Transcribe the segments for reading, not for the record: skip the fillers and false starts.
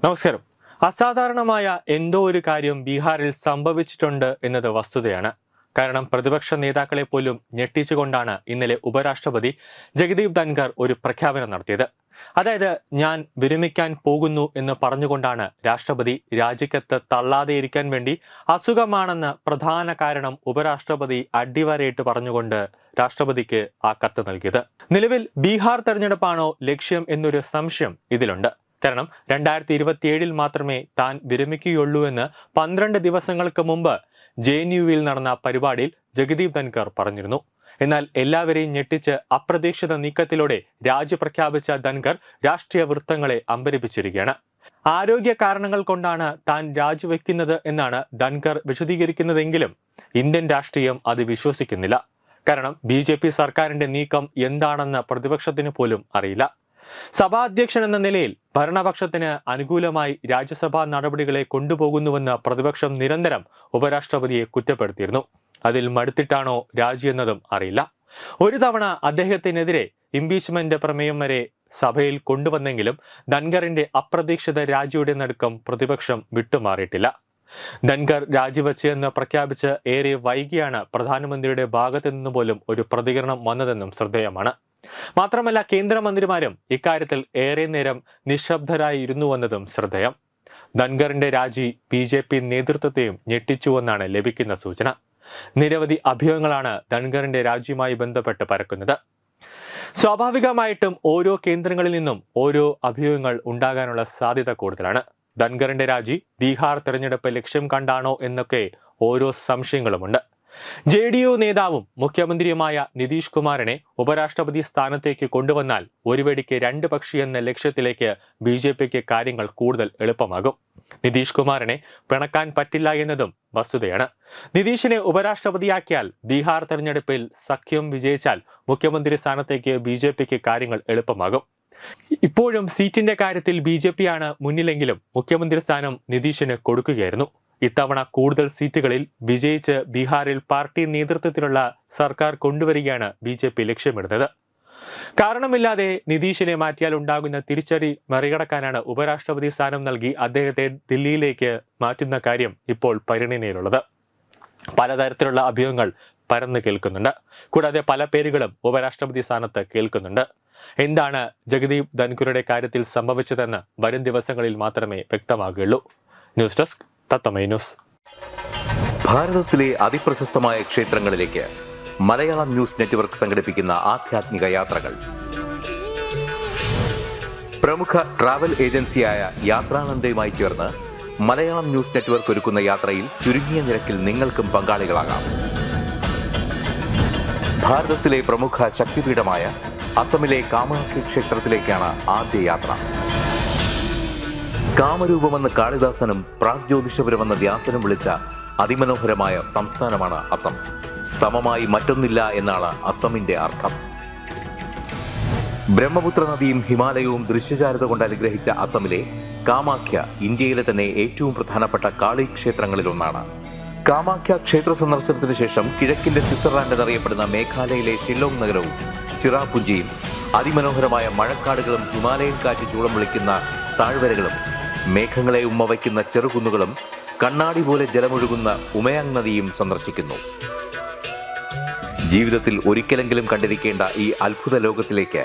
നമസ്കാരം. അസാധാരണമായ എന്തോ ഒരു കാര്യം ബീഹാറിൽ സംഭവിച്ചിട്ടുണ്ട് എന്നത് വസ്തുതയാണ്. കാരണം പ്രതിപക്ഷ നേതാക്കളെ പോലും ഞെട്ടിച്ചുകൊണ്ടാണ് ഇന്നലെ ഉപരാഷ്ട്രപതി ജഗദീപ് ധൻഖർ ഒരു പ്രഖ്യാപനം നടത്തിയത്. അതായത്, ഞാൻ വിരമിക്കാൻ പോകുന്നു എന്ന് പറഞ്ഞുകൊണ്ടാണ് രാഷ്ട്രപതി രാജിക്കത്ത് തള്ളാതെയിരിക്കാൻ വേണ്ടി അസുഖമാണെന്ന് പ്രധാന കാരണം ഉപരാഷ്ട്രപതി അടിവരയിട്ട് പറഞ്ഞുകൊണ്ട് രാഷ്ട്രപതിക്ക് ആ കത്ത് നൽകിയത്. നിലവിൽ ബീഹാർ തെരഞ്ഞെടുപ്പാണോ ലക്ഷ്യം എന്നൊരു സംശയം ഇതിലുണ്ട്. കാരണം 2027 മാത്രമേ താൻ വിരമിക്കുകയുള്ളൂ എന്ന് 12 ദിവസങ്ങൾക്ക് മുമ്പ് JNUവിൽ നടന്ന പരിപാടിയിൽ ജഗദീപ് ധൻഖർ പറഞ്ഞിരുന്നു. എന്നാൽ എല്ലാവരെയും ഞെട്ടിച്ച് അപ്രതീക്ഷിത നീക്കത്തിലൂടെ രാജി പ്രഖ്യാപിച്ച ധൻഖർ രാഷ്ട്രീയ വൃത്തങ്ങളെ അമ്പരിപ്പിച്ചിരിക്കുകയാണ്. ആരോഗ്യ കാരണങ്ങൾ കൊണ്ടാണ് താൻ രാജിവെക്കുന്നത് എന്നാണ് ധൻഖർ വിശദീകരിക്കുന്നതെങ്കിലും ഇന്ത്യൻ രാഷ്ട്രീയം അത് വിശ്വസിക്കുന്നില്ല. കാരണം BJP സർക്കാരിന്റെ നീക്കം എന്താണെന്ന് പ്രതിപക്ഷത്തിന് പോലും അറിയില്ല. സഭാധ്യക്ഷൻ എന്ന നിലയിൽ ഭരണപക്ഷത്തിന് അനുകൂലമായി രാജ്യസഭാ നടപടികളെ കൊണ്ടുപോകുന്നുവെന്ന് പ്രതിപക്ഷം നിരന്തരം ഉപരാഷ്ട്രപതിയെ കുറ്റപ്പെടുത്തിയിരുന്നു. അതിൽ മടുത്തിട്ടാണോ രാജിയെന്നതും അറിയില്ല. ഒരു തവണ അദ്ദേഹത്തിനെതിരെ ഇംപീച്ച്മെന്റ് പ്രമേയം വരെ സഭയിൽ കൊണ്ടുവന്നെങ്കിലും ധൻഖറിന്റെ അപ്രതീക്ഷിത രാജിയുടെ നടുക്കം പ്രതിപക്ഷം വിട്ടുമാറിയിട്ടില്ല. ധൻഖർ രാജിവെച്ചെന്ന് പ്രഖ്യാപിച്ച് ഏറെ വൈകിയാണ് പ്രധാനമന്ത്രിയുടെ ഭാഗത്തു നിന്ന് പോലും ഒരു പ്രതികരണം വന്നതെന്നും ശ്രദ്ധേയമാണ്. മാത്രമല്ല, കേന്ദ്രമന്ത്രിമാരും ഇക്കാര്യത്തിൽ ഏറെ നേരം നിശബ്ദരായിരുന്നുവെന്നതും ശ്രദ്ധേയം. ധൻഖറിന്റെ രാജി BJP നേതൃത്വത്തെയും ഞെട്ടിച്ചുവെന്നാണ് ലഭിക്കുന്ന സൂചന. നിരവധി അഭ്യൂഹങ്ങളാണ് ധൻഖറിന്റെ രാജിയുമായി ബന്ധപ്പെട്ട് പരക്കുന്നത്. സ്വാഭാവികമായിട്ടും ഓരോ കേന്ദ്രങ്ങളിൽ നിന്നും ഓരോ അഭ്യൂഹങ്ങൾ ഉണ്ടാകാനുള്ള സാധ്യത കൂടുതലാണ്. ധൻഖറിന്റെ രാജി ബീഹാർ തെരഞ്ഞെടുപ്പ് ലക്ഷ്യം കണ്ടാണോ എന്നൊക്കെ ഓരോ സംശയങ്ങളുമുണ്ട്. JDU നേതാവും മുഖ്യമന്ത്രിയുമായ നിതീഷ് കുമാറിനെ ഉപരാഷ്ട്രപതി സ്ഥാനത്തേക്ക് കൊണ്ടുവന്നാൽ ഒരു വെടിക്ക് 2 പക്ഷി എന്ന ലക്ഷ്യത്തിലേക്ക് BJPക്ക് കാര്യങ്ങൾ കൂടുതൽ എളുപ്പമാകും. നിതീഷ് കുമാറിനെ പിണക്കാൻ പറ്റില്ല എന്നതും വസ്തുതയാണ്. നിതീഷിനെ ഉപരാഷ്ട്രപതിയാക്കിയാൽ ബീഹാർ തെരഞ്ഞെടുപ്പിൽ സഖ്യം വിജയിച്ചാൽ മുഖ്യമന്ത്രി സ്ഥാനത്തേക്ക് BJPക്ക് കാര്യങ്ങൾ എളുപ്പമാകും. ഇപ്പോഴും സീറ്റിന്റെ കാര്യത്തിൽ BJPയാണ് മുന്നിലെങ്കിലും മുഖ്യമന്ത്രി സ്ഥാനം നിതീഷിന് കൊടുക്കുകയായിരുന്നു. ഇത്തവണ കൂടുതൽ സീറ്റുകളിൽ വിജയിച്ച് ബീഹാറിൽ പാർട്ടി നേതൃത്വത്തിലുള്ള സർക്കാർ കൊണ്ടുവരികയാണ് BJP ലക്ഷ്യമിടുന്നത്. കാരണമില്ലാതെ നിതീഷിനെ മാറ്റിയാൽ ഉണ്ടാകുന്ന തിരിച്ചടി മറികടക്കാനാണ് ഉപരാഷ്ട്രപതി സ്ഥാനം നൽകി അദ്ദേഹത്തെ ദില്ലിയിലേക്ക് മാറ്റുന്ന കാര്യം ഇപ്പോൾ പരിഗണനയിലുള്ളത്. പലതരത്തിലുള്ള അഭ്യൂഹങ്ങൾ പരന്നു കേൾക്കുന്നുണ്ട്. കൂടാതെ പല പേരുകളും ഉപരാഷ്ട്രപതി സ്ഥാനത്ത് കേൾക്കുന്നുണ്ട്. എന്താണ് ജഗദീപ് ധൻഖറുടെ കാര്യത്തിൽ സംഭവിച്ചതെന്ന് വരും ദിവസങ്ങളിൽ മാത്രമേ വ്യക്തമാകുകയുള്ളൂ. ന്യൂസ് ഡെസ്ക് തത്വമൈ ന്യൂസ്. ഭാരതത്തിലെ അതിപ്രശസ്തമായ ക്ഷേത്രങ്ങളിലേക്ക് മലയാളം ന്യൂസ് നെറ്റ്വർക്ക് സംഘടിപ്പിക്കുന്ന ആധ്യാത്മിക യാത്രകൾ. പ്രമുഖ ട്രാവൽ ഏജൻസിയായ യാത്രാനന്ദയുമായി ചേർന്ന് മലയാളം ന്യൂസ് നെറ്റ്വർക്ക് ഒരുക്കുന്ന യാത്രയിൽ ചുരുങ്ങിയ നിരക്കിൽ നിങ്ങൾക്കും പങ്കാളികളാകാം. ഭാരതത്തിലെ പ്രമുഖ ശക്തിപീഠമായ അസമിലെ കാമാഖ്യ ക്ഷേത്രത്തിലേക്കാണ് ആദ്യ യാത്ര. കാമരൂപമെന്ന് കാളിദാസനും പ്രാഗ്ജ്യോതിഷപുരമെന്ന വ്യാസനും വിളിച്ച അതിമനോഹരമായ സംസ്ഥാനമാണ് അസം. സമമായി മറ്റൊന്നില്ല എന്നാണ് അസമിന്റെ അർത്ഥം. ബ്രഹ്മപുത്ര നദിയും ഹിമാലയവും ദൃശ്യചാരുത കൊണ്ട് അനുഗ്രഹിച്ച അസമിലെ കാമാഖ്യ ഇന്ത്യയിലെ തന്നെ ഏറ്റവും പ്രധാനപ്പെട്ട കാളി ക്ഷേത്രങ്ങളിലൊന്നാണ്. കാമാഖ്യ ക്ഷേത്ര സന്ദർശനത്തിന് ശേഷം കിഴക്കിന്റെ സ്വിറ്റ്സർലാൻഡ് എന്നറിയപ്പെടുന്ന മേഘാലയയിലെ ഷില്ലോങ് നഗരവും ചിറാപുഞ്ചിയും അതിമനോഹരമായ മഴക്കാടുകളും ഹിമാലയൻ കാറ്റ് ചൂളം വിളിക്കുന്ന താഴ്വരകളും മേഘങ്ങളെ ഉമ്മവയ്ക്കുന്ന ചെറുകുന്നുകളും കണ്ണാടി പോലെ ജലമൊഴുകുന്ന ഉമയാങ് നദിയും സന്ദർശിക്കുന്നു. ജീവിതത്തിൽ ഒരിക്കലെങ്കിലും കണ്ടിരിക്കേണ്ട ഈ അത്ഭുത ലോകത്തിലേക്ക്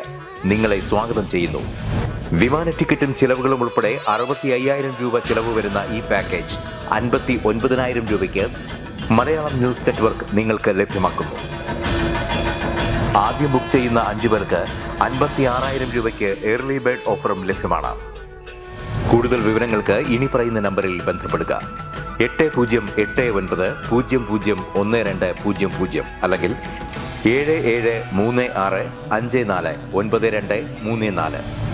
നിങ്ങളെ സ്വാഗതം ചെയ്യുന്നു. വിമാന ടിക്കറ്റും ചിലവുകളും ഉൾപ്പെടെ 65,000 രൂപ ചിലവ് വരുന്ന ഈ പാക്കേജ് 59,000 രൂപയ്ക്ക് മലയാളം ന്യൂസ് നെറ്റ്വർക്ക് നിങ്ങൾക്ക് ലഭ്യമാക്കുന്നു. ആദ്യം ബുക്ക് ചെയ്യുന്ന 5 പേർക്ക് 56,000 രൂപയ്ക്ക് ഏർലി ബേർഡ് ഓഫറും ലഭ്യമാണ്. കൂടുതൽ വിവരങ്ങൾക്ക് ഇനി പറയുന്ന നമ്പറിൽ ബന്ധപ്പെടുക. 8089001200 അല്ലെങ്കിൽ 7736549234.